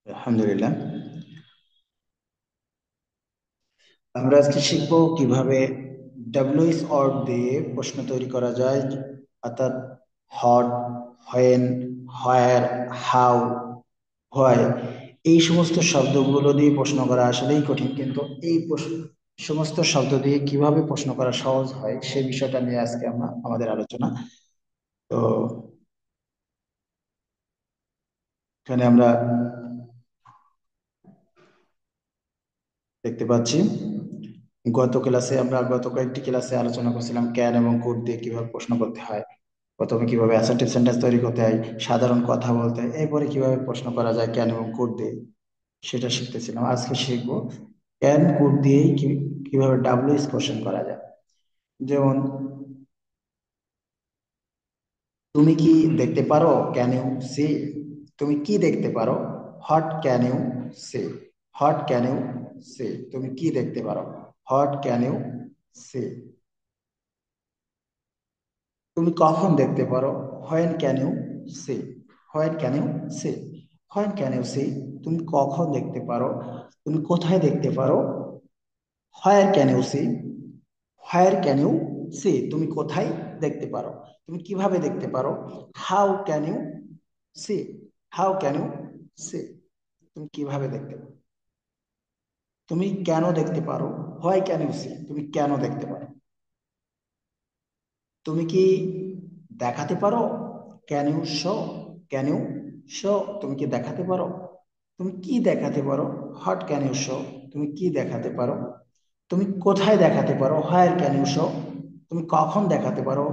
আলহামদুলিল্লাহ। আমরা আজকে শিখবো কিভাবে ডাব্লিউএইচ ওয়ার্ড দিয়ে প্রশ্ন তৈরি করা যায়, অর্থাৎ hot, when, where, how, why, এই সমস্ত শব্দগুলো দিয়ে প্রশ্ন করা আসলেই কঠিন, কিন্তু এই সমস্ত শব্দ দিয়ে কিভাবে প্রশ্ন করা সহজ হয় সে বিষয়টা নিয়ে আজকে আমাদের আলোচনা। তো এখানে আমরা দেখতে পাচ্ছি, গত কয়েকটি ক্লাসে আলোচনা করছিলাম ক্যান এবং কুড দিয়ে কিভাবে প্রশ্ন করতে হয়, প্রথমে কিভাবে অ্যাসার্টিভ সেন্টেন্স তৈরি করতে হয়, সাধারণ কথা বলতে হয়, এরপরে কিভাবে প্রশ্ন করা যায় ক্যান এবং কুড দিয়ে, সেটা শিখতেছিলাম। আজকে শিখবো ক্যান কুড দিয়েই কিভাবে ডাব্লিউএইচ কোশ্চেন করা যায়। যেমন, তুমি কি দেখতে পারো, ক্যান ইউ সি? তুমি কি দেখতে পারো, what can you see? What can you see? তুমি কি দেখতে পারো, হোয়াট ক্যান ইউ সি? তুমি কখন দেখতে পারো, when can you see? When can you see? When can you see? তুমি কখন দেখতে পারো? তুমি কোথায় দেখতে পারো, where can you see? Where can you see? তুমি কোথায় দেখতে পারো? তুমি কিভাবে দেখতে পারো, how can you see? How can you see? তুমি কিভাবে দেখতে পারো? তুমি কেন দেখতে পারো, হোয়াই ক্যান ইউ সি? তুমি কেন দেখতে পারো? তুমি কি দেখাতে পারো, can you show? Can you show? তুমি কি দেখাতে পারো? তুমি কি দেখাতে পারো, হোয়াট ক্যান ইউ শো? তুমি কি দেখাতে পারো? তুমি কোথায় দেখাতে পারো, হোয়ার ক্যান ইউ শো? তুমি কখন দেখাতে পারো,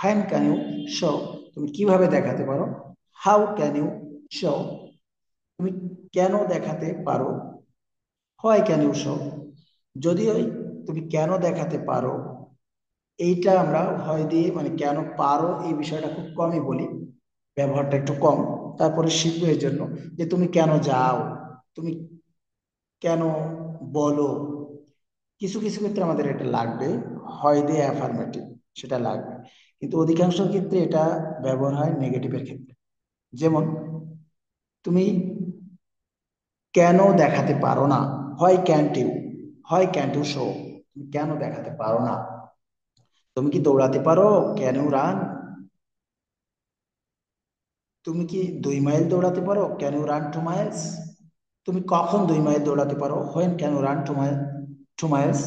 হোয়েন ক্যান ইউ শো? তুমি কিভাবে দেখাতে পারো, হাউ ক্যান ইউ শো? তুমি কেন দেখাতে পারো, হোয়াই ক্যান ইউ শো? যদিও তুমি কেন দেখাতে পারো, এইটা আমরা হয় দিয়ে মানে কেন পারো এই বিষয়টা খুব কমই বলি, ব্যবহারটা একটু কম। তারপরে শিখবো এর জন্য যে তুমি কেন যাও, তুমি কেন বলো, কিছু কিছু ক্ষেত্রে আমাদের এটা লাগবে, হয় দিয়ে অ্যাফার্মেটিভ, সেটা লাগবে। কিন্তু অধিকাংশ ক্ষেত্রে এটা ব্যবহার হয় নেগেটিভের ক্ষেত্রে। যেমন, তুমি কেন দেখাতে পারো না, হয় ক্যান্ট ইউ, হয় ক্যান্ট ইউ শো? তুমি কেন দেখাতে পারো না? তুমি কি দৌড়াতে পারো, ক্যান ইউ রান? তুমি কি 2 মাইল দৌড়াতে পারো, ক্যান ইউ রান 2 মাইলস? তুমি কখন 2 মাইল দৌড়াতে পারো, when can you run 2 miles?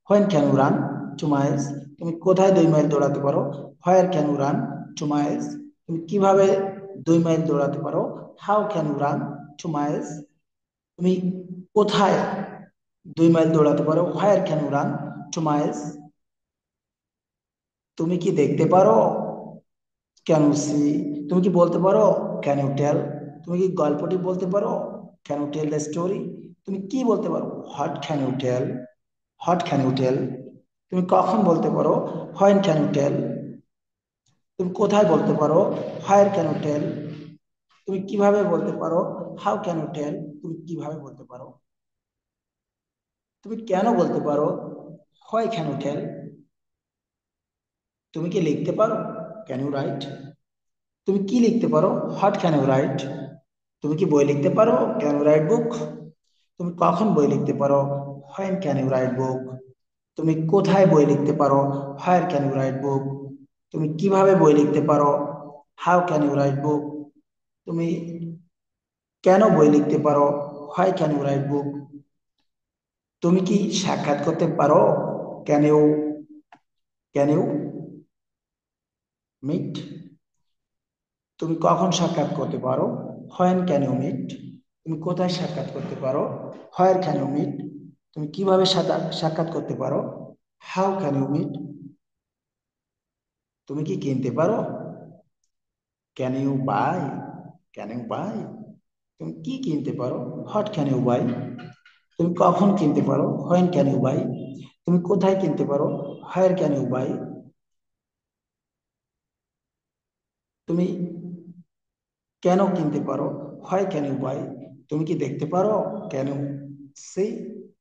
When can you run 2 miles? তুমি কোথায় 2 মাইল দৌড়াতে পারো, where can you run 2 miles? তুমি কিভাবে 2 মাইল দৌড়াতে পারো, how can you run 2 miles? তুমি কোথায় 2 মাইল দৌড়াতে পারো, where can you run 2 miles? তুমি কি দেখতে পারো, ক্যান ইউ সি? তুমি কি বলতে পারো, ক্যান ইউ টেল? তুমি কি গল্পটি বলতে পারো, can you tell the story? তুমি কি বলতে পারো, what can you tell? What can you tell? তুমি কখন বলতে পারো, হোয়েন ক্যান ইউ টেল? তুমি কোথায় বলতে পারো, হোয়ার ক্যান ইউ টেল? তুমি কিভাবে বলতে পারো, হাউ ক্যান ইউ টেল? তুমি কিভাবে বলতে পারো? তুমি কেন বলতে পারো, হোয়াই ক্যান ইউ টেল? তুমি কি লিখতে পারো, ক্যান ইউ রাইট? তুমি কি লিখতে পারো, হোয়াট ক্যান ইউ রাইট? তুমি কি বই লিখতে পারো, ক্যান ইউ রাইট বুক? তুমি কখন বই লিখতে পারো, when can you write book? তুমি কোথায় বই লিখতে পারো, where can you write book? তুমি কিভাবে বই লিখতে পারো, how can you write book? তুমি কেন বই লিখতে পারো, why can you write book? তুমি কি সাক্ষাৎ করতে পারো, can you can you meet? তুমি কখন সাক্ষাৎ করতে পারো, হোয়েন ক্যান ইউ মিট? তুমি কোথায় সাক্ষাৎ করতে পারো, হোয়ার ক্যান ইউ মিট? তুমি কিভাবে সাক্ষাৎ করতে পারো, হাউ ক্যান ইউ মিট? তুমি কি কিনতে পারো, can you buy? Can you buy? তুমি কি কিনতে পারো, হোয়াট ক্যান ইউ বাই? তুমি কখন কিনতে পারো, হোয়েন ক্যান ইউ বাই? তুমি কোথায় কিনতে পারো, হোয়ার ক্যান ইউ বাই? তুমি কেন কিনতে পারো, হোয়াই ক্যান ইউ বাই? তুমি কি দেখতে পারো, can you see?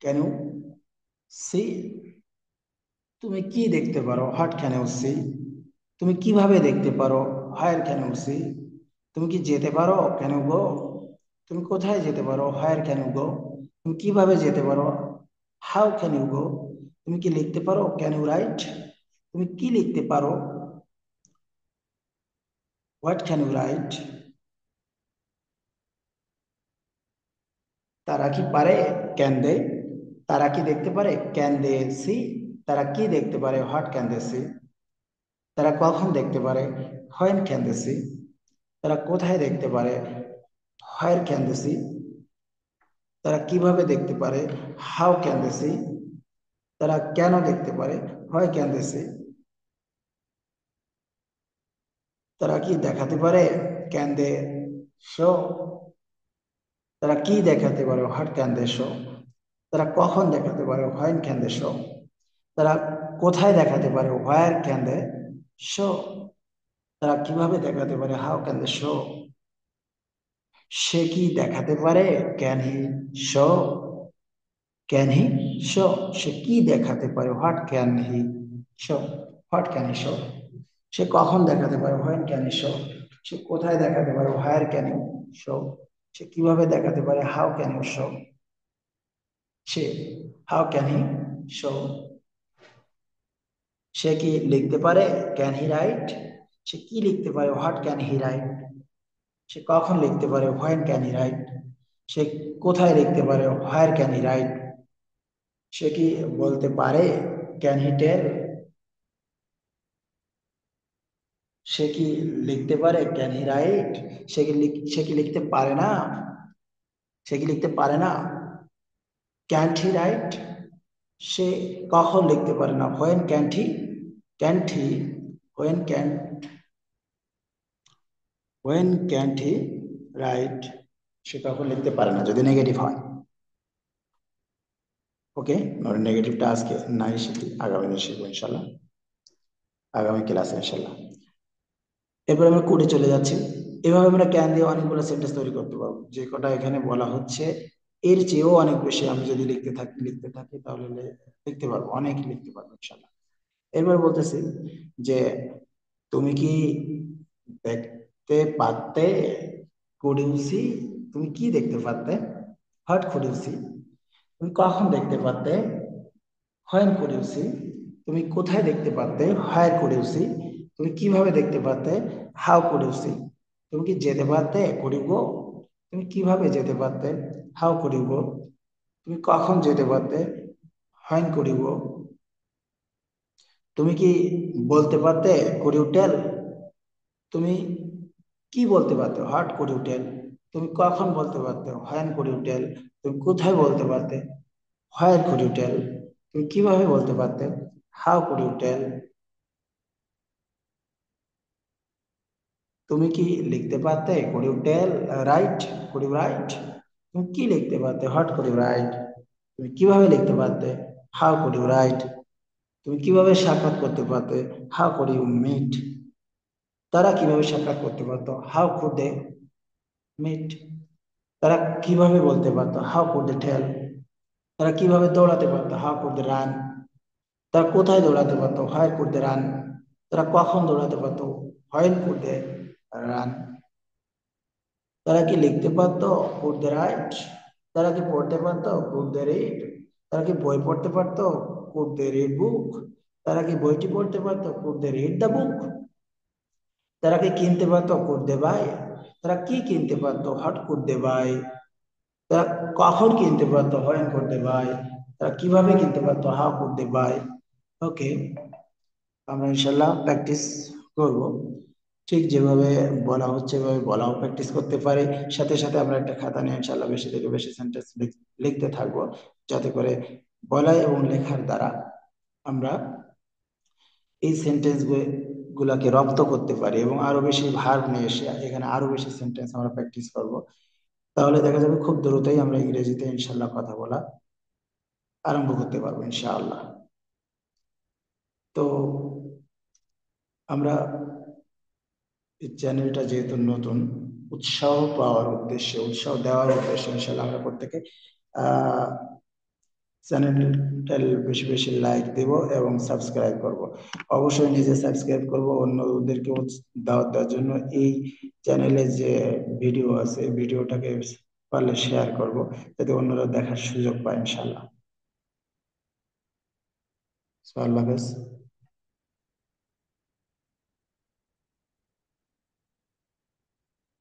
Can you see? তুমি কি দেখতে পারো, হোয়াট ক্যান ইউ সি? তুমি কিভাবে দেখতে পারো, হোয়ার ক্যান ইউ সি? তুমি কি যেতে পারো, ক্যান ইউ গো? তুমি কোথায় যেতে পারো, হোয়ার ক্যান ইউ গো। তুমি কিভাবে যেতে পারো, হাউ ক্যান ইউ গো। তুমি কি লিখতে পারো, ক্যান ইউ রাইট। তুমি কি লিখতে পারো, হোয়াট ক্যান ইউ রাইট। তারা কি পারে, ক্যান দে। তারা কি দেখতে পারে, ক্যান দে সি। তারা কি দেখতে পারে, হোয়াট ক্যান দে সি। তারা কখন দেখতে পারে, হোয়েন ক্যান দে সি। তারা কোথায় দেখতে পারে, হোয়ার ক্যান দে সি। তারা কিভাবে দেখতে পারে, হাউ ক্যান দে সি। তারা কেন দেখতে পারে, হোয়াই ক্যান দে সি। তারা কি দেখাতে পারে, ক্যান দে শো। তারা কি দেখাতে পারে, হোয়াট ক্যান দে শো। তারা কখন দেখাতে পারে, হোয়েন ক্যান দে শো। তারা কোথায় দেখাতে পারে, হোয়ার ক্যান দে শো। তারা কিভাবে দেখাতে পারে, হাউ ক্যান দে শো। সে কি দেখাতে পারে, can he show. Can he show. সে কি দেখাতে পারে, what can he show. What can he show. সে কখন দেখাতে পারে, হোয়েন ক্যান হি শো। সে কোথায় দেখাতে পারে, হোয়ার ক্যান ইউ শো। সে কিভাবে দেখাতে পারে, হাউ ক্যান ইউ শো। সে হাউ ক্যান হি শো। সে কি লিখতে পারে, ক্যান হি রাইট। সে কি লিখতে পারে, হোয়াট ক্যান হি রাইট। সে কখন লিখতে পারে, হোয়েন ক্যান হি রাইট। সে কোথায় লিখতে পারে, হোয়ার ক্যান হি রাইট। সে কি বলতে পারে, ক্যান হি টেল। সে কি লিখতে পারে, ক্যান হি রাইট। সে কি লিখতে পারে না, সে কি লিখতে পারে না, ক্যান্ট হি রাইট। সে কখন লিখতে পারে না, when can't he. Can't he, when can, when can't he write. সে কখন লিখতে পারে না, যদি নেগেটিভ হয়। ওকে, নেগেটিভটা আজকে নাই শিখি, আগামী দিন শিখবো ইনশাল্লাহ, আগামী ক্লাসে ইনশাল্লাহ। এরপর আমরা কোডে চলে যাচ্ছি। এভাবে আমরা ক্যান দিয়ে অনেকগুলো সেন্টেন্স তৈরি করতে পারবো। যে কটা এখানে বলা হচ্ছে এর চেয়েও অনেক বেশি আমি যদি লিখতে থাকি তাহলে লিখতে পারবো, অনেক লিখতে পারবো ইনশাল্লাহ। এরপর বলতেছি যে তুমি কি দেখতে পারতে, কুড ইউ সি। তুমি কি দেখতে পারতে, হোয়াট কুড ইউ সি। তুমি কখন দেখতে পারতে, হোয়েন কুড ইউ সি। তুমি কোথায় দেখতে পারতে, হোয়ার কুড ইউ সি। তুমি কিভাবে দেখতে পারতে, হাউ কুড ইউ সি। তুমি কি যেতে পারতে, কুড ইউ গো। তুমি কিভাবে যেতে পারতে, হাউ কুড ইউ গো। তুমি কখন যেতে পারতে, হোয়েন কুড ইউ গো। তুমি কি বলতে পারতে, কুড ইউ টেল। তুমি কি বলতে পারতে, হোয়াট কুড ইউ টেল। তুমি কখন বলতে পারতে, হোয়েন কুড ইউ টেল। তুমি কোথায় বলতে পারতে, হোয়ার কুড ইউ টেল। তুমি কিভাবে বলতে পারতে, হাউ কুড ইউ টেল। তুমি কি লিখতে পারতে, could you tell write, could you write. তুমি কি লিখতে পারতে, হোয়াট কুড ইউ রাইট। তুমি কিভাবে লিখতে পারতে, হাউ কুড ইউ রাইট। তুমি কিভাবে সাক্ষাৎ করতে পারতে, হাউ কুড ইউ মিট। তারা কিভাবে সাক্ষাৎ করতে পারতো, হাউ কুড দে মিট। তারা কিভাবে বলতে পারতো, হাউ কুড দে টেল। তারা কিভাবে দৌড়াতে পারতো, হাউ কুড দে রান। তারা কোথায় দৌড়াতে পারতো, হোয়ার কুড দে রান। তারা কখন দৌড়াতে পারতো, হোয়েন কুড দে রান। তারা কি লিখতে পারতো, কুড দে রাইট। তারা কি পড়তে পারতো, কুড দে রিড। তারা কি বই পড়তে পারতো, কুড দে রিড বুক। তারা কি বইটি পড়তে পারতো, could they read the book. তারা কি কিনতে পারতো, কুড দে বাই। তারা কি কিনতে পারতো, হোয়াট কুড দে বাই। তারা কখন কিনতে পারতো, হোয়েন কুড দে বাই। তারা কিভাবে কিনতে পারতো, হাউ কুড দে বাই। ওকে, আমরা ইনশাল্লাহ প্র্যাকটিস করব। ঠিক যেভাবে বলা হচ্ছে এভাবে বলাও প্র্যাকটিস করতে পারি। সাথে সাথে আমরা একটা খাতা নিয়ে ইনশাল্লাহ বেশি থেকে বেশি সেন্টেন্স লিখতে থাকবো, যাতে করে বলা এবং লেখার দ্বারা আমরা এই সেন্টেন্স গুলাকে রপ্ত করতে পারি এবং আরো বেশি ভার্ব নিয়ে এসে এখানে আরো বেশি সেন্টেন্স আমরা প্র্যাকটিস করব। তাহলে দেখা যাবে খুব দ্রুতই আমরা ইংরেজিতে ইনশাল্লাহ কথা বলা আরম্ভ করতে পারবো ইনশাআল্লাহ। তো আমরা এই চ্যানেলটা যেহেতু নতুন, উৎসাহ পাওয়ার উদ্দেশ্যে, উৎসাহ দেওয়ার উদ্দেশ্যে ইনশাল্লাহ আমরা প্রত্যেকে আহ চ্যানেলটা বেশি বেশি লাইক দেব এবং সাবস্ক্রাইব করব। অবশ্যই নিজে সাবস্ক্রাইব করব, অন্যদেরকেও দাওয়াত দেওয়ার জন্য। এই চ্যানেলে যে ভিডিও আছে ভিডিওটাকে পারলে শেয়ার করব, যাতে অন্যরা দেখার সুযোগ পায় ইনশাল্লাহ। আল্লাহ হাফেজ।